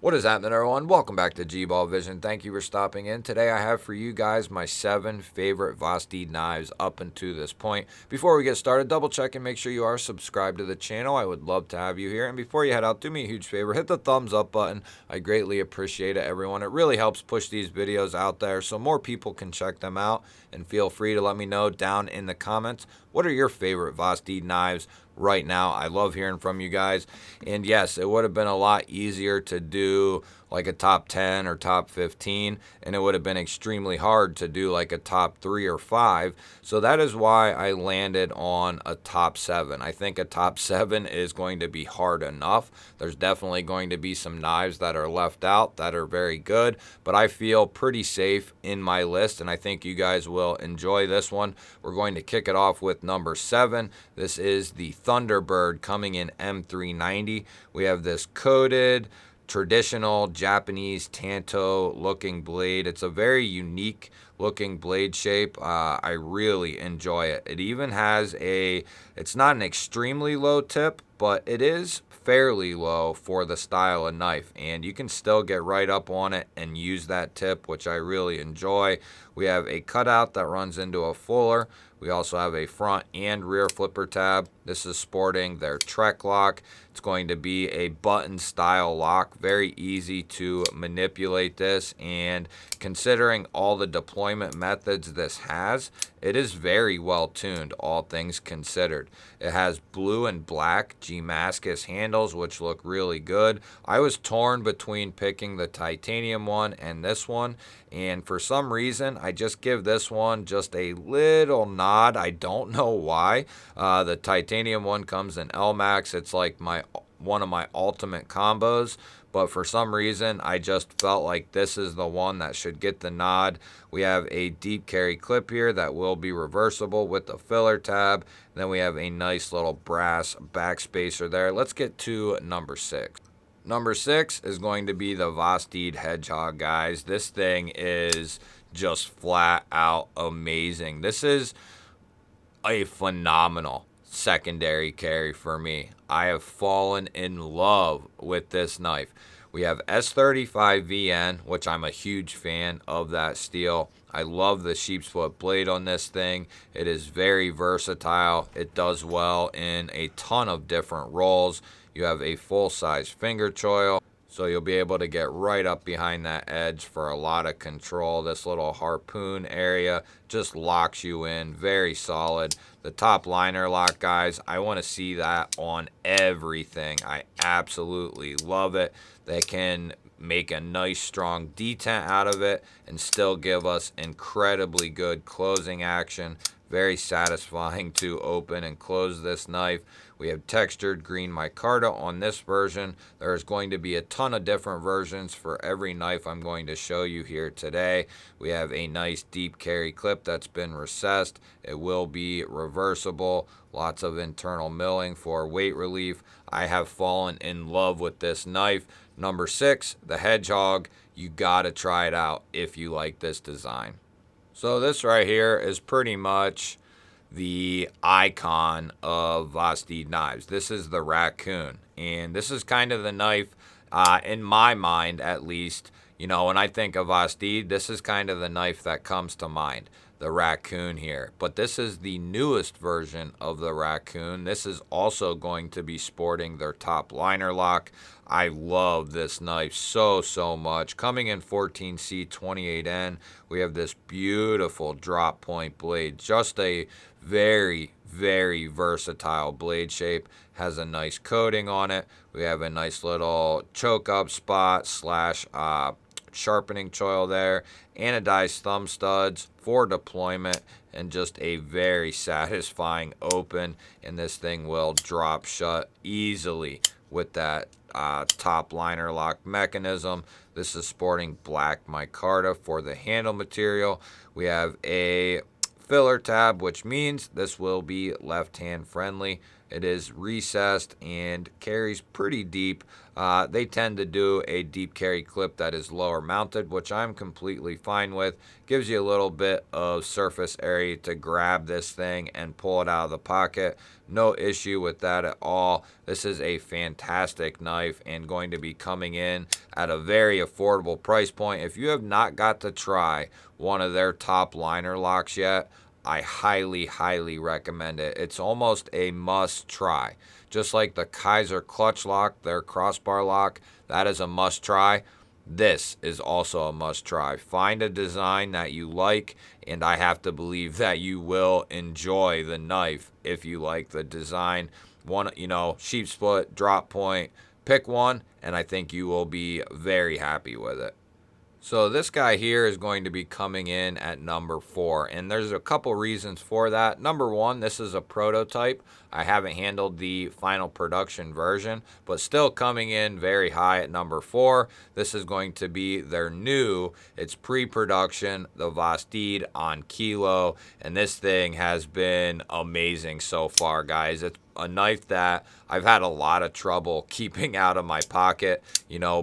What is happening, everyone? Welcome back to G-Ball Vision. Thank you for stopping in. Today I have for you guys my 7 favorite Vosteed knives up until this point. Before we get started, double check and make sure you are subscribed to the channel. I would love to have you here. And before you head out, do me a huge favor. Hit the thumbs up button. I greatly appreciate it, everyone. It really helps push these videos out there so more people can check them out. And feel free to let me know down in the comments, what are your favorite Vosteed knives right now? I love hearing from you guys. And yes, it would have been a lot easier to do like a top 10 or top 15, and it would have been extremely hard to do like a top 3 or 5. So that is why I landed on a top 7. I think a top 7 is going to be hard enough. There's definitely going to be some knives that are left out that are very good, but I feel pretty safe in my list, and I think you guys will enjoy this one. We're going to kick it off with number 7. This is the Thunderbird coming in M390. We have this coated traditional Japanese tanto looking blade. It's a very unique looking blade shape. I really enjoy it. It even has it's not an extremely low tip, but it is fairly low for the style of knife, and you can still get right up on it and use that tip, which I really enjoy. We have a cutout that runs into a fuller. We also have a front and rear flipper tab. This is sporting their Trek lock. It's going to be a button style lock. Very easy to manipulate this, and considering all the deployment methods this has, it is very well tuned, all things considered. It has blue and black Damascus handles, which look really good. I was torn between picking the titanium one and this one, and for some reason, I just give this one just a little nod. I don't know why. The titanium one comes in LMAX. It's like one of my ultimate combos, but for some reason, I just felt like this is the one that should get the nod. We have a deep carry clip here that will be reversible with the filler tab. Then we have a nice little brass backspacer there. Let's get to number 6. Number 6 is going to be the Vosteed Hedgehog, guys. This thing is just flat out amazing. This is a phenomenal secondary carry for me. I have fallen in love with this knife. We have S35VN, which I'm a huge fan of that steel. I love the sheep's foot blade on this thing. It is very versatile. It does well in a ton of different roles. You have a full-size finger choil, so you'll be able to get right up behind that edge for a lot of control. This little harpoon area just locks you in, very solid. The top liner lock, guys, I want to see that on everything. I absolutely love it. They can make a nice strong detent out of it and still give us incredibly good closing action. Very satisfying to open and close this knife. We have textured green micarta on this version. There's going to be a ton of different versions for every knife I'm going to show you here today. We have a nice deep carry clip that's been recessed. It will be reversible. Lots of internal milling for weight relief. I have fallen in love with this knife. Number 6, the Hedgehog. You gotta try it out if you like this design. So this right here is pretty much the icon of Vosteed knives. This is the Raccoon, and this is kind of the knife, in my mind at least, you know, when I think of Vosteed, this is kind of the knife that comes to mind, the Raccoon here. But this is the newest version of the Raccoon. This is also going to be sporting their top liner lock. I love this knife so much. Coming in 14C 28N, we have this beautiful drop point blade. Just a very versatile blade shape. Has a nice coating on it. We have a nice little choke up spot slash sharpening choil there. Anodized thumb studs for deployment, and just a very satisfying open. And this thing will drop shut easily with that top liner lock mechanism. This is sporting black micarta for the handle material. We have a filler tab, which means this will be left hand friendly. It is recessed and carries pretty deep. They tend to do a deep carry clip that is lower mounted, which I'm completely fine with. Gives you a little bit of surface area to grab this thing and pull it out of the pocket. No issue with that at all. This is a fantastic knife and going to be coming in at a very affordable price point. If you have not got to try one of their top liner locks yet, I highly, highly recommend it. It's almost a must try. Just like the Kaiser clutch lock, their crossbar lock, that is a must try. This is also a must try. Find a design that you like, and I have to believe that you will enjoy the knife if you like the design. One, sheep split, drop point, pick one, and I think you will be very happy with it. So this guy here is going to be coming in at number 4, and there's a couple reasons for that. Number 1, this is a prototype. I haven't handled the final production version, but still coming in very high at number 4. This is going to be their new, it's pre-production, the Vosteed Enkil, and this thing has been amazing so far, guys. It's a knife that I've had a lot of trouble keeping out of my pocket.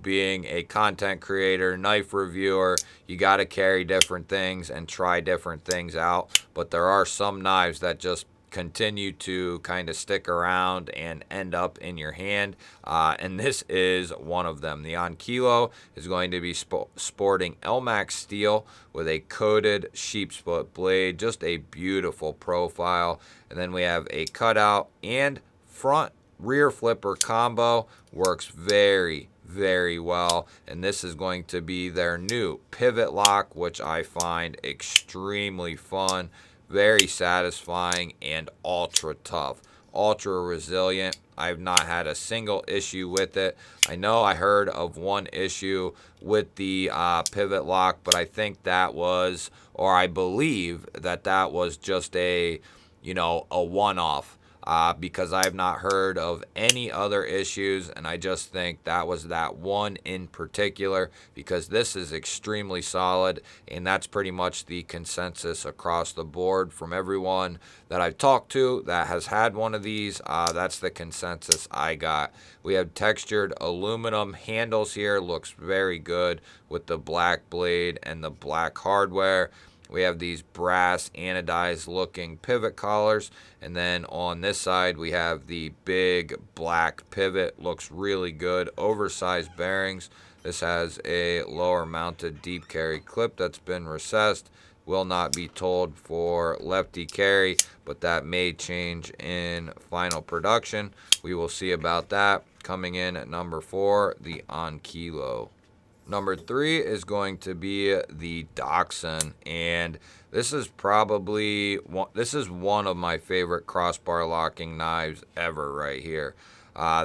Being a content creator, knife reviewer, you got to carry different things and try different things out. But there are some knives that just continue to kind of stick around and end up in your hand, and this is one of them. The Enkil is going to be sporting Elmax steel with a coated sheep split blade, just a beautiful profile. And then we have a cutout and front rear flipper combo, works very, very well. And this is going to be their new pivot lock, which I find extremely fun, very satisfying, and ultra tough, ultra resilient. I've not had a single issue with it. I know I heard of one issue with the pivot lock, but I think that was, or I believe that that was just a one-off. Because I have not heard of any other issues, and I just think that was that one in particular, because this is extremely solid, and that's pretty much the consensus across the board from everyone that I've talked to that has had one of these. That's the consensus I got. We have textured aluminum handles here, looks very good with the black blade and the black hardware. We have these brass anodized looking pivot collars, and then on this side we have the big black pivot. Looks really good. Oversized bearings. This has a lower mounted deep carry clip that's been recessed. Will not be told for lefty carry, but that may change in final production. We will see about that. Coming in at number 4, the Enkil. Number 3 is going to be the Dachon, and this is one of my favorite crossbar locking knives ever right here.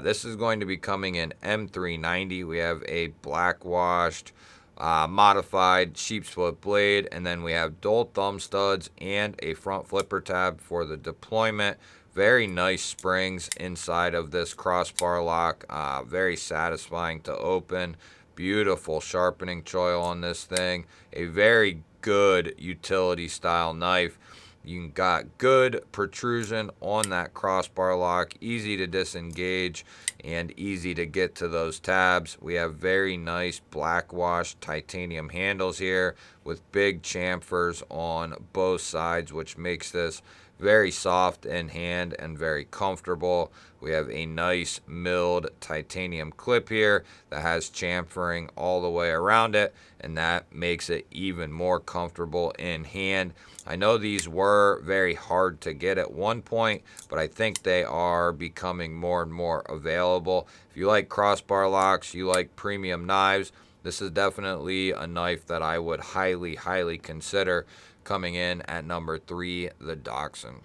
This is going to be coming in M390. We have a black washed, modified sheep split blade, and then we have dual thumb studs and a front flipper tab for the deployment. Very nice springs inside of this crossbar lock. Very satisfying to open. Beautiful sharpening choil on this thing. A very good utility style knife. You got good protrusion on that crossbar lock, easy to disengage and easy to get to those tabs. We have very nice black washed titanium handles here with big chamfers on both sides, which makes this very soft in hand and very comfortable. We have a nice milled titanium clip here that has chamfering all the way around it, and that makes it even more comfortable in hand. I know these were very hard to get at one point, but I think they are becoming more and more available. If you like crossbar locks, you like premium knives, this is definitely a knife that I would highly, highly consider. Coming in at number 3, the Dachon.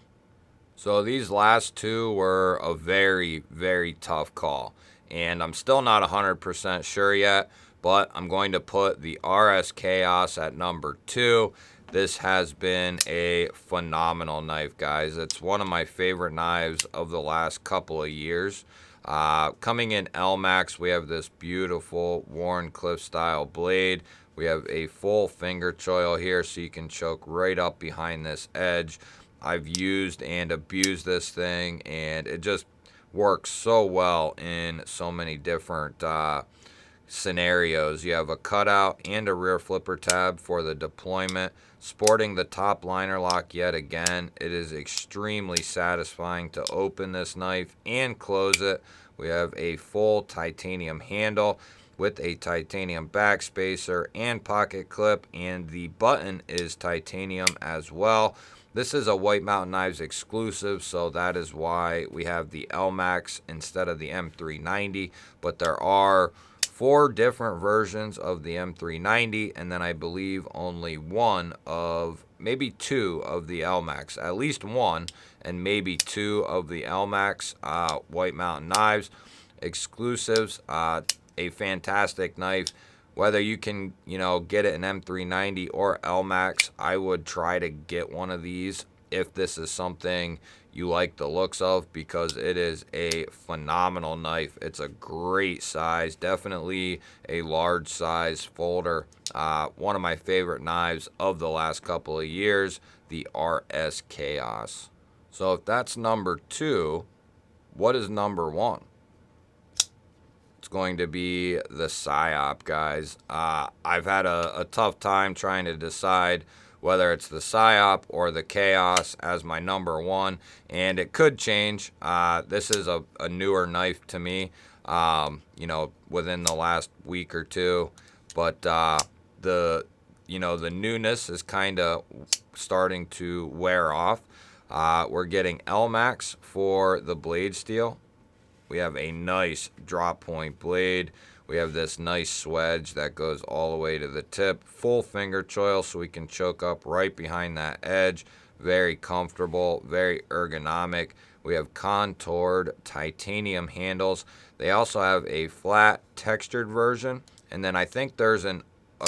So these last two were a very, very tough call, and I'm still not 100% sure yet, but I'm going to put the RS Chaos at number 2. This has been a phenomenal knife, guys. It's one of my favorite knives of the last couple of years. Coming in Elmax, we have this beautiful Warncliffe style blade. We have a full finger choil here, so you can choke right up behind this edge. I've used and abused this thing, and it just works so well in so many different scenarios. You have a cutout and a rear flipper tab for the deployment. Sporting the top liner lock yet again, it is extremely satisfying to open this knife and close it. We have a full titanium handle with a titanium backspacer and pocket clip, and the button is titanium as well. This is a White Mountain Knives exclusive, so that is why we have the LMAX instead of the M390, but there are 4 different versions of the M390, and then I believe only one of, maybe 2 of the LMAX, at least one, and maybe 2 of the LMAX White Mountain Knives exclusives. A fantastic knife. Whether you can, get it in M390 or LMAX, I would try to get one of these if this is something you like the looks of, because it is a phenomenal knife. It's a great size, definitely a large size folder. One of my favorite knives of the last couple of years, the RS Chaos. So if that's number 2, what is number 1? It's going to be the Psyop, guys. I've had a tough time trying to decide whether it's the Psyop or the Chaos as my number 1, and it could change. This is a newer knife to me, within the last week or 2, but the newness is kind of starting to wear off. We're getting LMAX for the blade steel. We have a nice drop point blade. We have this nice swedge that goes all the way to the tip. Full finger choil so we can choke up right behind that edge. Very comfortable, very ergonomic. We have contoured titanium handles. They also have a flat textured version. And then I think there's a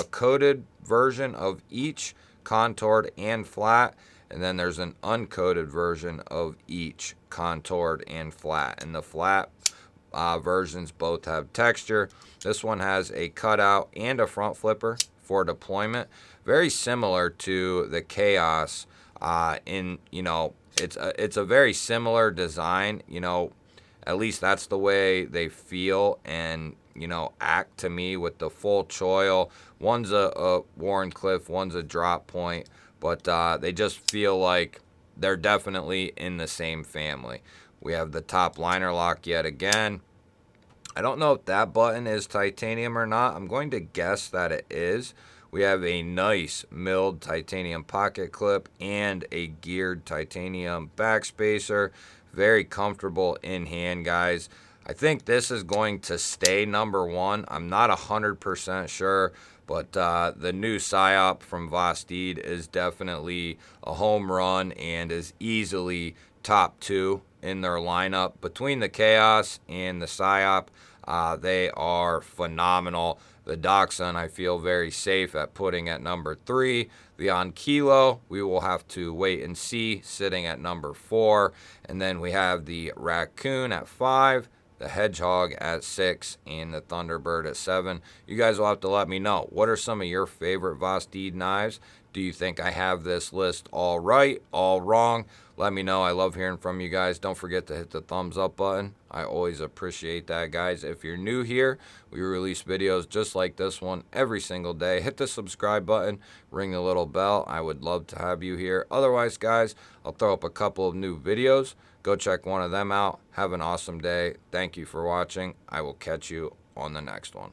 coated version of each, contoured and flat. And then there's an uncoated version of each, contoured and flat. And the flat versions both have texture. This one has a cutout and a front flipper for deployment. Very similar to the Chaos. It's a very similar design. At least that's the way they feel and act to me with the full choil. One's a Wharncliffe, one's a drop point. But they just feel like they're definitely in the same family. We have the top liner lock yet again. I don't know if that button is titanium or not. I'm going to guess that it is. We have a nice milled titanium pocket clip and a geared titanium backspacer. Very comfortable in hand, guys. I think this is going to stay number 1. I'm not 100% sure. But the new Psyop from Vosteed is definitely a home run and is easily top 2 in their lineup. Between the Chaos and the Psyop, they are phenomenal. The Dachon I feel very safe at putting at number 3. The Enkil, we will have to wait and see, sitting at number 4. And then we have the Raccoon at 5. The Hedgehog at 6, and the Thunderbird at 7. You guys will have to let me know. What are some of your favorite Vosteed knives? Do you think I have this list all right, all wrong? Let me know. I love hearing from you guys. Don't forget to hit the thumbs up button. I always appreciate that, guys. If you're new here, we release videos just like this one every single day. Hit the subscribe button, ring the little bell. I would love to have you here. Otherwise, guys, I'll throw up a couple of new videos. Go check one of them out. Have an awesome day. Thank you for watching. I will catch you on the next one.